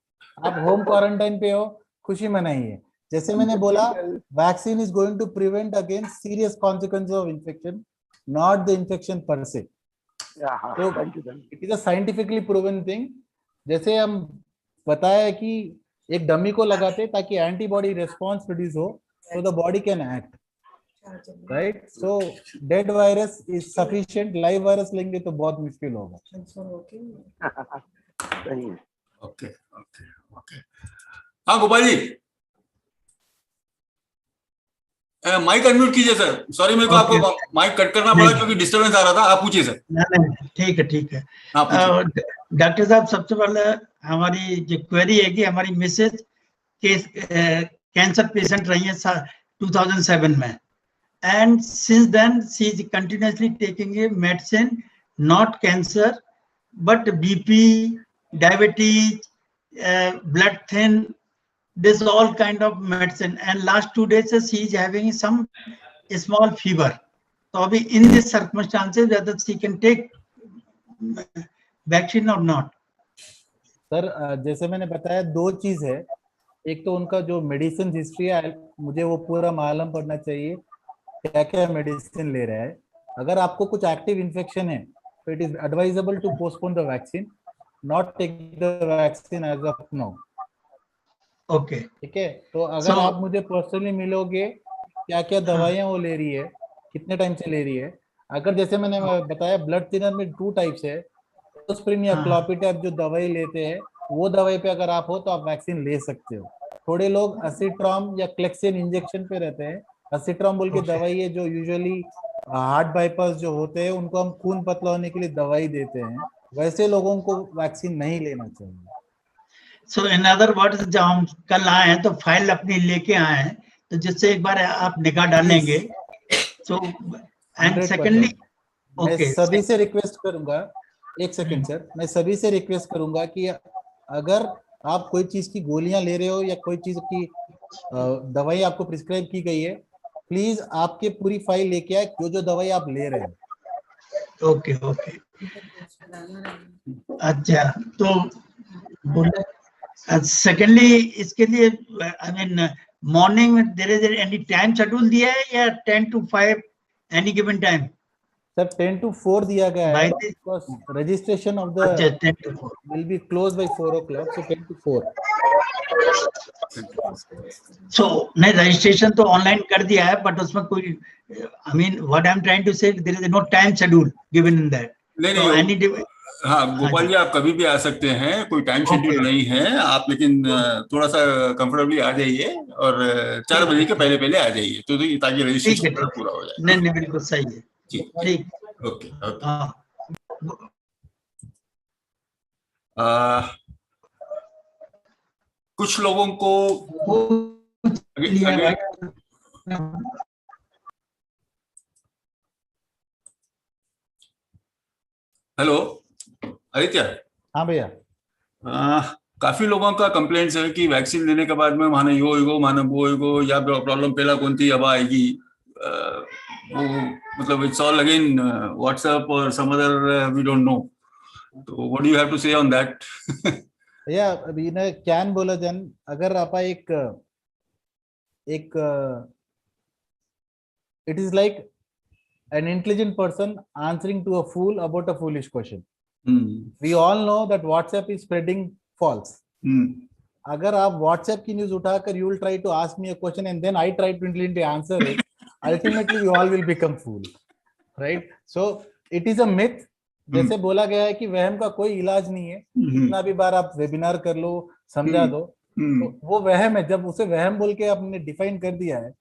S3: आप होम क्वारंटाइन पे हो, खुशी मनाइए। जैसे मैंने बोला, vaccine is going to prevent against serious consequences of infection, not the infection per se. तो
S8: thank you.
S3: It is a scientifically proven thing. जैसे हम बताया कि एक डमी को लगाते ताकि एंटीबॉडी रिस्पॉन्स प्रोड्यूस हो, so the body can act, right? So dead virus is sufficient, live virus लेंगे तो बहुत मुश्किल होगा।
S8: सही है।
S2: Okay okay okay. हाँ गोपाल जी, माइक अनम्यूट कीजिए सर। सॉरी मेरे को आपको माइक कट करना पड़ा क्योंकि डिस्टरबेंस आ रहा था। आप पूछिए सर।
S6: नहीं, ठीक है ठीक है।
S2: हाँ पूछिए।
S6: डॉक्टर साहब, सबसे पहले हमारी जो क्वेरी है कि हमारी मिसेज के कैंसर पेशेंट रही है 2007 में, and since then she is continuously taking a medicine, not cancer but BP, diabetes, blood thin, this all kind of medicine, and last 2 days she is having some small fever. So abhi in this circumstances whether she can take vaccine or not?
S3: Sir जैसे मैंने बताया, दो चीज है। एक तो उनका जो मेडिसिन हिस्ट्री है, मुझे वो पूरा मालूम पड़ना चाहिए क्या क्या मेडिसिन ले रहा है। अगर आपको कुछ एक्टिव इन्फेक्शन है तो it is advisable to postpone the vaccine, not take the vaccine as of now.
S6: Okay,
S3: ठीक है, तो अगर आप मुझे पर्सनली मिलोगे क्या क्या दवाइयां वो ले रही है, कितने टाइम से ले रही है। अगर जैसे मैंने बताया, ब्लड थिनर में 2 टाइप्स है, स्प्रिन या क्लॉपिटैप जो दवाई लेते हैं, वो दवाई पे अगर आप हो तो आप वैक्सीन ले सकते हो। थोड़े लोग असिट्रॉम या क्लेक्सिन इंजेक्शन पे रहते हैं। असिट्रॉम बोल के दवाई है जो यूजुअली हार्ट बाईपास जो होते हैं उनको हम खून पतला होने के लिए दवाई देते हैं, वैसे लोगों को वैक्सीन नहीं लेना चाहिए।
S6: सो इन अदर वर्ड्स, जब हम कल आए हैं तो फाइल अपनी लेके आए हैं, तो जिससे एक बार आप निगाह डालेंगे। सो एंड सेकेंडली,
S3: मैं सभी से रिक्वेस्ट करूंगा, एक सेकंड सर, मैं सभी से रिक्वेस्ट करूंगा कि अगर आप कोई चीज की गोलियां ले रहे हो या कोई चीज की दवाई आपको प्रिस्क्राइब की गई है, प्लीज आपके पूरी फाइल लेके आए जो दवाई आप ले रहे हो।
S6: ओके ओके, अच्छा। तो बोले सेकेंडली इसके लिए, आई मीन मॉर्निंग में there is any time schedule दिया है या 10 to 5 any given time?
S3: Sir 10 to 4 दिया गया है, because registration of the
S6: 10 to 4
S3: will be close by 4 o'clock, so 10 to 4।
S6: So नहीं, रजिस्ट्रेशन तो ऑनलाइन कर दिया है, बट उसमें कोई, I mean what I am trying to say, there is no time schedule given in that.
S2: नहीं, हाँ गोपाल जी, आप कभी भी आ सकते हैं, कोई टाइम शेड्यूल नहीं है आप, लेकिन थोड़ा सा कंफर्टेबली आ जाइए और 4 बजे के पहले पहले आ जाइए, तो ताकि रजिस्ट्रेशन पूरा हो जाए।
S6: नहीं बिल्कुल सही है, ठीक।
S2: Okay okay. कुछ लोगों को हेलो आदित्य।
S3: हाँ भैया।
S2: काफी लोगों का कंप्लेंट्स है कि वैक्सीन लेने के बाद में माने यो होगो, माने वो होगो, या प्रॉब्लम पहला कोणती अब आएगी, वो मतलब इट्स ऑल अगेन व्हाट्सएप और some other we don't know, तो what do you have to say on that?
S3: भैया अभी ना कैन बोला जन, अगर आप एक it is like an intelligent person answering to a fool about a foolish question. We all know that WhatsApp is spreading false. अगर आप WhatsApp की न्यूज उठाकर you will try to ask me a question and then I try to intelligently answer it, ultimately we all will become fool, right? So it is a myth. जैसे बोला गया है कि वहम का कोई इलाज नहीं है, कितना भी बार आप वेबिनार कर लो, समझा दो, तो वो वहम है। जब उसे वहम बोल के आपने डिफाइन कर दिया है,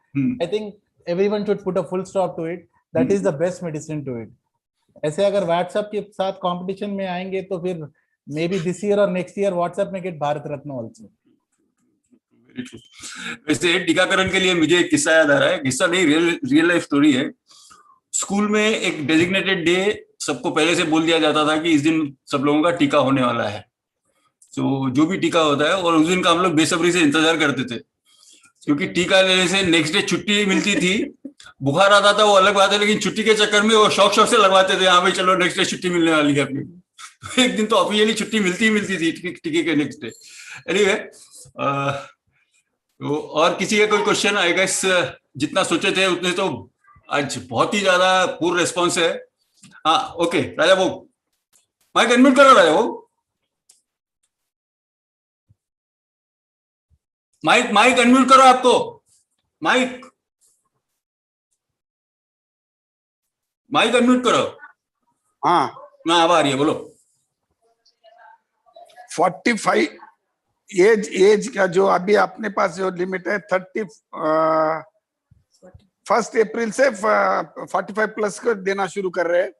S3: I think everyone should put a full stop to it. That is the best medicine to it. ऐसे अगर WhatsApp के साथ कंपटीशन में आएंगे तो फिर मे बी दिस ईयर और नेक्स्ट ईयर WhatsApp में गेट भारत रत्न ऑल्सो।
S2: वैसे टीकाकरण के लिए मुझे एक किस्सा याद आ रहा है, किस्सा नहीं, रियल लाइफ स्टोरी है। स्कूल में एक डेजिग्नेटेड डे सबको पहले से बोल दिया जाता था कि इस दिन सब लोगों का टीका होने वाला है, तो जो भी टीका होता है, और उस दिन का हम लोग बेसब्री से इंतजार करते थे, क्योंकि टीका लेने से नेक्स्ट डे छुट्टी मिलती थी। बुखार आता था वो अलग बात है, लेकिन छुट्टी के चक्कर में वो शौक से लगवाते थे, हाँ भाई चलो नेक्स्ट डे छुट्टी मिलने वाली है अपनी। एक दिन तो ऑफिशियली छुट्टी मिलती थी टीके के नेक्स्ट डे। एनीवे, तो और किसी का कोई क्वेश्चन आएगा? इस जितना सोचे थे उतने तो आज बहुत ही ज्यादा पूर्ण रेस्पॉन्स है। हाँ ओके, राजा वो माइक अनम्यूट करो, राजा वो माइक अनम्यूट करो, आपको माइक अनम्यूट करो।
S4: हाँ
S2: ना अब आ रही है, बोलो।
S4: 45 एज का जो अभी अपने पास जो लिमिट है 1 अप्रैल से 45 प्लस को देना शुरू कर रहे हैं।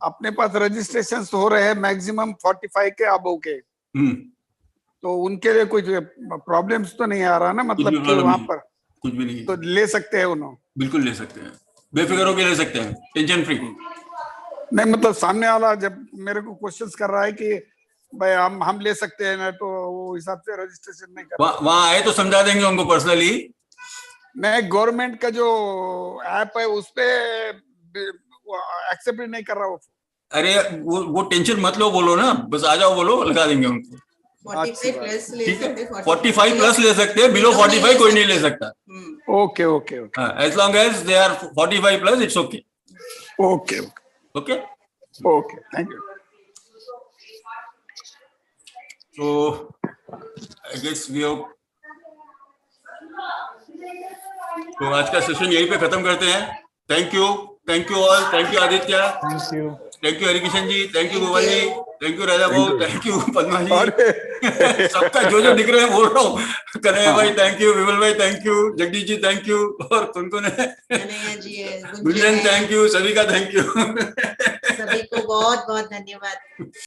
S4: अपने पास रजिस्ट्रेशन हो रहे हैं मैक्सिमम 45 के अबव के। तो उनके लिए कुछ प्रॉब्लम्स तो नहीं आ रहा ना, मतलब कि वहां पर
S2: कुछ भी नहीं,
S4: तो ले सकते हैं उन्होंने?
S2: बिल्कुल ले सकते हैं, बेफिक्र होकर ले सकते हैं, टेंशन फ्री।
S4: नहीं मतलब सामने वाला जब मेरे को क्वेश्चंस कर रहा है कि भाई हम ले सकते हैं ना, तो वो हिसाब से रजिस्ट्रेशन नहीं कर
S2: वहां आए तो समझा देंगे उनको पर्सनली।
S4: मैं गवर्नमेंट का जो ऐप है उस पे एक्सेप्ट नहीं कर रहा हूँ।
S2: अरे वो टेंशन मत लो, बोलो ना, बस आ जाओ, बोलो, लगा देंगे उनको।
S1: 45 प्लस ले
S2: ठीक है,
S1: सकते हैं,
S2: 45 प्लस ले सकते हैं, बिलो 45 कोई नहीं ले सकता।
S4: Okay okay okay,
S2: as long as they are 45 plus, it's okay.
S4: Okay
S2: okay
S4: okay, thank you.
S2: So I guess we have, तो आज का सेशन यहीं पे खत्म करते हैं। Thank you all, thank you Aditya, thank you Harikishan ji, thank you Gopal ji, thank you Raja Bhau, thank you Padma जी। सबका जो दिख रहे हैं बोल रहा हूँ। कन्हैया भाई थैंक यू, विमल भाई thank you, Jagdish ji thank you, और कौन है, गुंजन थैंक यू, सभी का थैंक यू।
S1: सभी को बहुत बहुत धन्यवाद।